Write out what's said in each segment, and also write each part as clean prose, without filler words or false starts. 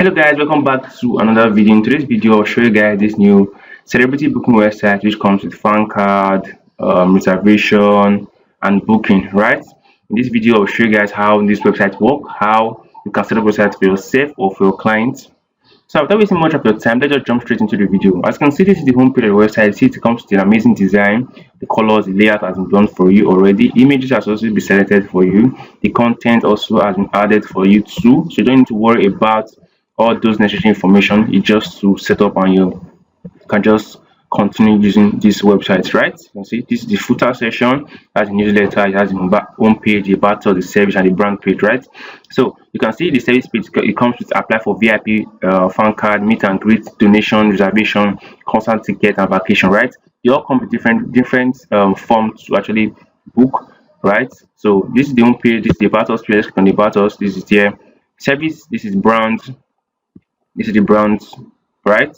Hello guys, welcome back to another video. In today's video, I'll show you guys this new celebrity booking website which comes with fan card, reservation, and booking. Right? In this video, I'll show you guys how this website works, how you can set up a website for yourself or for your clients. So without wasting much of your time, let's just jump straight into the video. As you can see, this is the home page of the website. See, it comes with an amazing design. The colors, the layout has been done for you already. Images has also been selected for you. The content also has been added for you too. So you don't need to worry about all those necessary information. It's just to set up and you can just continue using this website, right? You can see this is the footer section, has the newsletter, it has the home page, the battle, the service, and the brand page, right? So you can see the service page. It comes with apply for VIP, fan card, meet and greet, donation, reservation, concert ticket, and vacation, right? They all come with different forms to actually book, right? So this is the home page. This is the battles page. Click on the battles. This is there. Service. This is brand. This is the brands, right?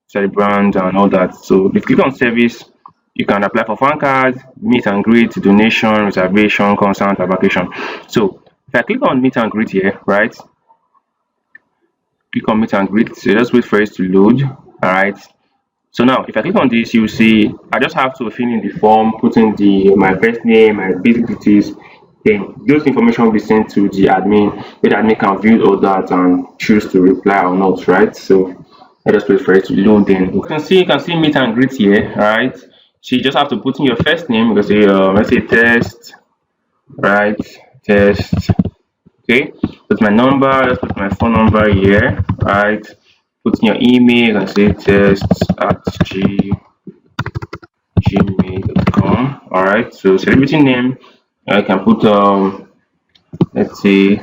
So the brand and all that. So if you click on service, you can apply for fan card, meet and greet, donation, reservation, concert, and vacation. So if I click on meet and greet here, right? Click on meet and greet. So just wait for it to load. All right. So now if I click on this, you see I just have to fill in the form, put in my first name, my basic details. Then those information will be sent to the admin, where the admin can view all that and choose to reply or not, right? So I just wait for it to load. Then you can see meet and greet here, right? So you just have to put in your first name. You can say let's say test, right? Test. Okay, put my number, let's put my phone number here, right? Put in your email. You can say test@gmail.com. All right, so celebrity name, I can put let's say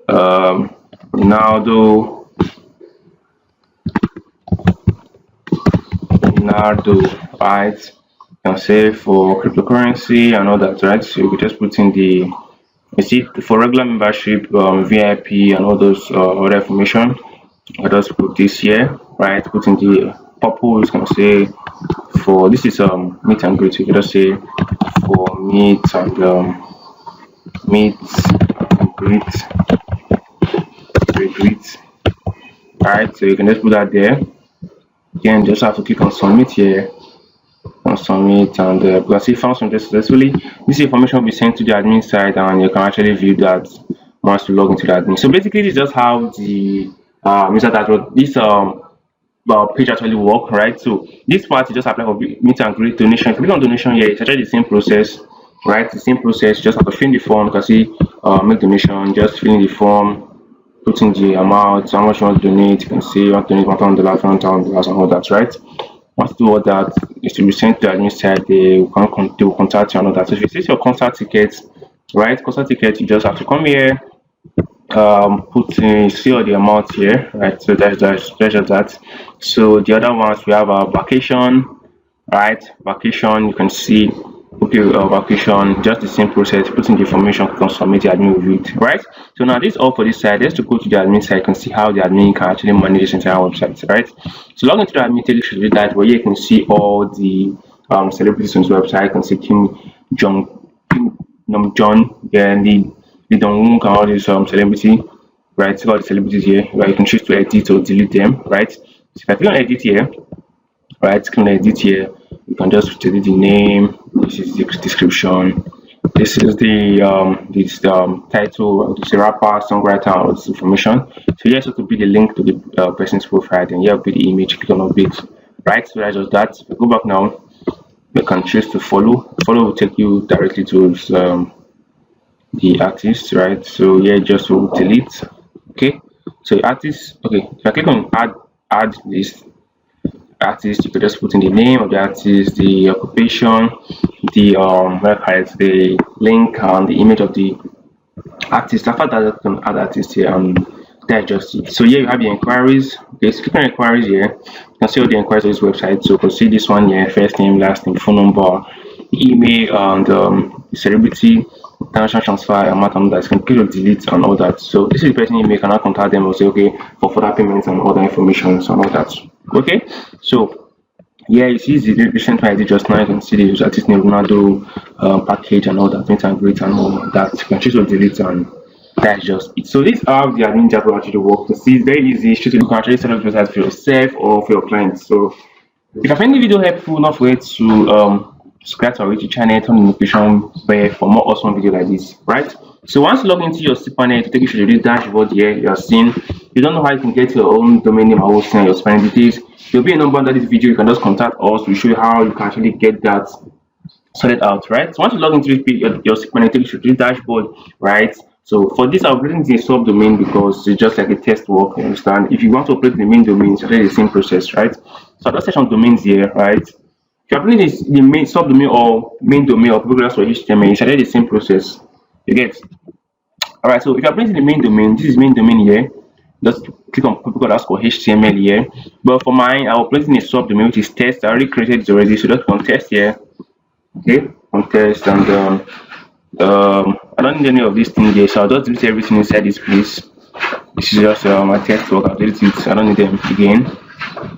Ronaldo, right? You can say for cryptocurrency and all that, right? So you just put in the, you see, for regular membership, VIP and all those other information. I just put this here, right? Put in the purpose. Can say for this is meet and greet. You can just say for meet and greet, right? So you can just put that there. Again, just have to click on submit here, on submit, and because if found something successfully, this information will be sent to the admin side, and you can actually view that once you log into the admin. So basically, this is just how the this page actually work, right? So this part you just apply for meet and greet, donation. If you click on donation here, it's actually the same process, right? The same process. You just have to fill in the form. You can see make donation. Just fill in the form, put in the amount, how much you want to donate. You can see you want to donate $1,000, $1,000, and all that, right? Once you do all that, it will be sent to the admin side. They will contact you and all that. So if you see your concert tickets, right? Concert ticket, you just have to come here, put in, see all the amount here, right? So that's that. So the other ones, we have a vacation, right? Vacation, you can see, okay, vacation, just the same process. Put in the information, click on submit, the admin will view it, right? So now this is all for this side. Let's to go to the admin side. You can see how the admin can actually manage this entire website, right? So log into the admin page should that where you can see all the celebrities on the website. You can see Kim Jong, then the Dongwook and all these celebrity, right? So all the celebrities here, right? You can choose to edit or delete them, right? So if I click on edit here, right, click on edit here, you can just edit the name. This is the description. This is the title, this rapper, songwriter, all this information. So here to be the link to the person's profile, and here will be the image. Click on update, right? So that's just that. If we go back now, you can choose to follow. Follow will take you directly to the artist, right? So here just will delete. Okay, so artist. Okay, if I click on add list artist, you could just put in the name of the artist, the occupation, the the link, and the image of the artist. After that, you can add artist here and digest it. So here you have the inquiries. Okay, so click on inquiries here. You can see all the inquiries on this website. So you can see this one here: first name, last name, phone number, email, and the celebrity, international transfer amount, and that. You can click on delete and all that. So this is the person email. You cannot contact them or say okay for further payments and other information and all that. Okay, so yeah, you see the recent one I did just now. You can see the artist name Ronaldo package and all that, meet and greet and all that. You can choose to delete and That's just it. So this is how the admin tab will actually work. To see, it's very easy. Straight, you can actually set up websites for yourself or for your clients. So if you find the video helpful, not forget to subscribe to our YouTube channel, turn on the notification bell for more awesome videos like this, right? So once you log into your cPanel to take you to the dashboard here, you are seeing you don't know how you can get your own domain name or hosting and your cPanel details. There'll be a number under this video. You can just contact us to show you how you can actually get that sorted out, right? So once you log into your cPanel, take you to the dashboard, right? So for this, I'll upload the subdomain because it's just like a test work. You understand? If you want to upload the main domain, it's actually the same process, right? So I'll just search on domains here, right? If you're uploading the main subdomain or main domain or popular for HTML, it's actually the same process. You get? All right. So if you're uploading the main domain, this is main domain here. Just click on popular for HTML here. But for mine, I'll upload in a subdomain which is test. I already created it already, so just on test here. Okay, on test and I don't need any of these things here, so I'll just delete everything inside this place. This is just my test work. I'll delete it. I don't need them again.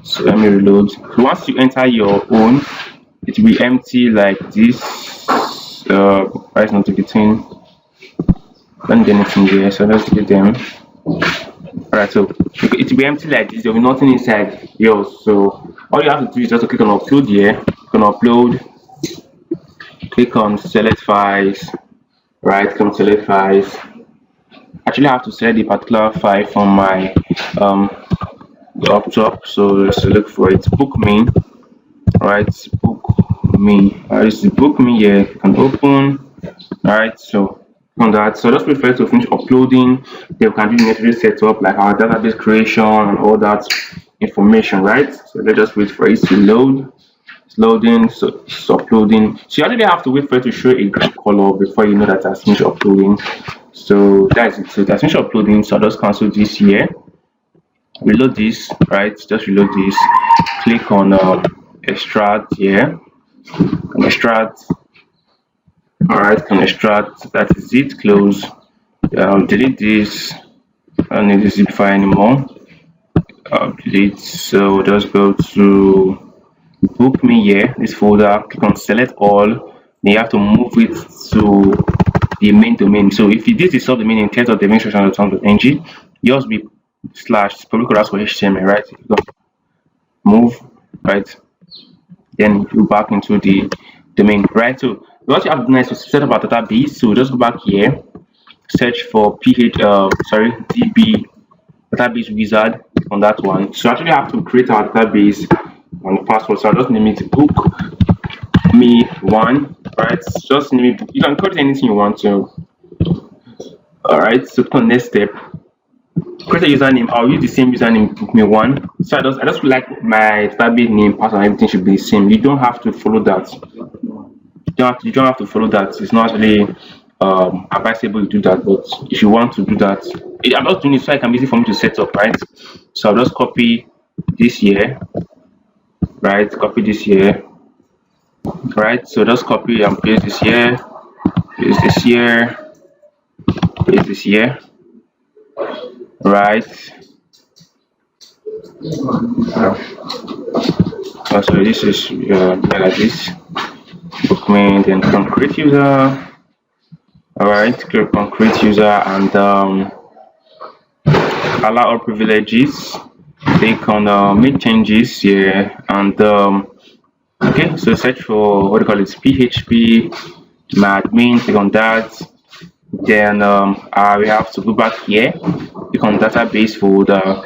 So let me reload. So once you enter your own, it will be empty like this. Price notification. Don't need anything here, so let's delete them. Alright, so it will be empty like this. There will be nothing inside yours. So all you have to do is just to click on upload here. Click on upload. Click on select files. Right, click on select files. Actually, I have to select the particular file from my laptop. So let's look for it. Book me. Right, book me. This is book me here. You can open. Alright, so on that. So just wait for it to finish uploading. Then we can do the necessary setup like our database creation and all that information. Right. So let's just wait for it to load. Loading, so it's uploading. So you actually have to wait for it to show a green color before you know that it's finished uploading. So that's it. So that's finished uploading. So I'll just cancel this here. Reload this, right? Just reload this. Click on extract here. And extract. Alright, can extract. That is it. Close. Delete this. I don't need this zip file anymore. Delete. So just go to book me here, this folder, click on select all, then you have to move it to the main domain. So if you did the subdomain in terms of the administration.ng, yours be slash public for HTML, right? Move, right? Then you back into the domain, right? So what you have to do is to set up a database. So just go back here, search for DB database wizard on that one. So actually I have to create our database on the password, so I'll just name it book me one, right? Just name it. You can call it anything you want to. All right, so click on next step, create a username. I'll use the same username, book me one. So I just like my database name, password, and everything should be the same. You don't have to follow that. You don't have to follow that. It's not really advisable you do that, but if you want to do that, I'm not doing it so I can be easy for me to set up, right? So I'll just copy this here. Right, copy this here. Right, so just copy and paste this here, paste this here, paste this here. Right. Oh, sorry, this is like this. Book me, then concrete user. Alright, click concrete user and allow all privileges. Click on make changes here and okay, so search for what do you call it, PHP admin. Click on that. Then we have to go back here, click on database folder.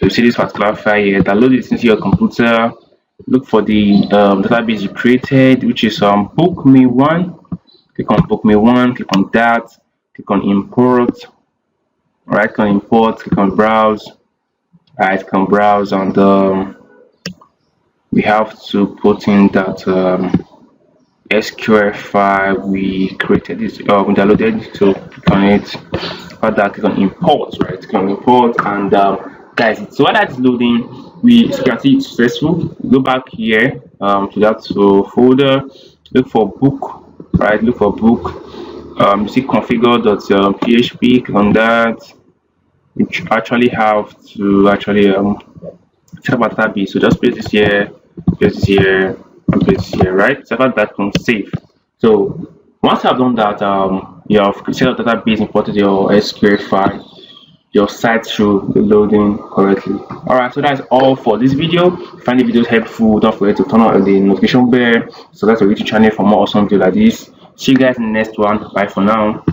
You see this particular file here, download it into your computer. Look for the database you created, which is book me one. Click on book me one, click on that, click on import. Right, click on import, click on browse. Right, click on browse, and we have to put in that SQL file we created. This we downloaded. So click on it. After that, click on import. Right, click on import, and that's it. So while that's loading, we can see it's successful. Go back here to that folder. Look for book. Right, look for book. You see configure.php. Click on that. You actually have to set up a database. So just paste this here, and paste this here, right? So after that, can save. So once I've done that, you have set up database, imported your SQL file, your site should be loading correctly. Alright, so that's all for this video. If you find the videos helpful, don't forget to turn on the notification bell, subscribe to our YouTube channel for more awesome videos like this. See you guys in the next one. Bye for now.